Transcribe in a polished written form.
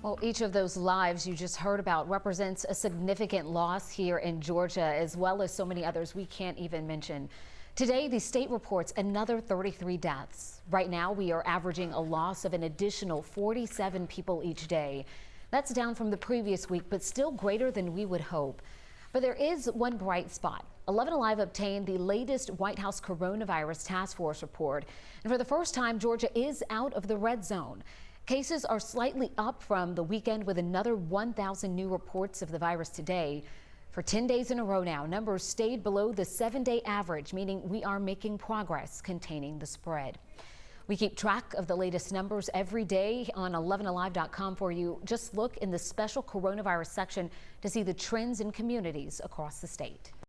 Well, each of those lives you just heard about represents a significant loss here in Georgia, as well as so many others we can't even mention. Today, the state reports another 33 deaths. Right now, we are averaging a loss of an additional 47 people each day. That's down from the previous week, but still greater than we would hope. But there is one bright spot. 11 Alive obtained the latest White House coronavirus task force report. And for the first time, Georgia is out of the red zone. Cases are slightly up from the weekend with another 1,000 new reports of the virus today. For 10 days in a row now, numbers stayed below the 7-day average, meaning we are making progress containing the spread. We keep track of the latest numbers every day on 11alive.com for you. Just look in the special coronavirus section to see the trends in communities across the state.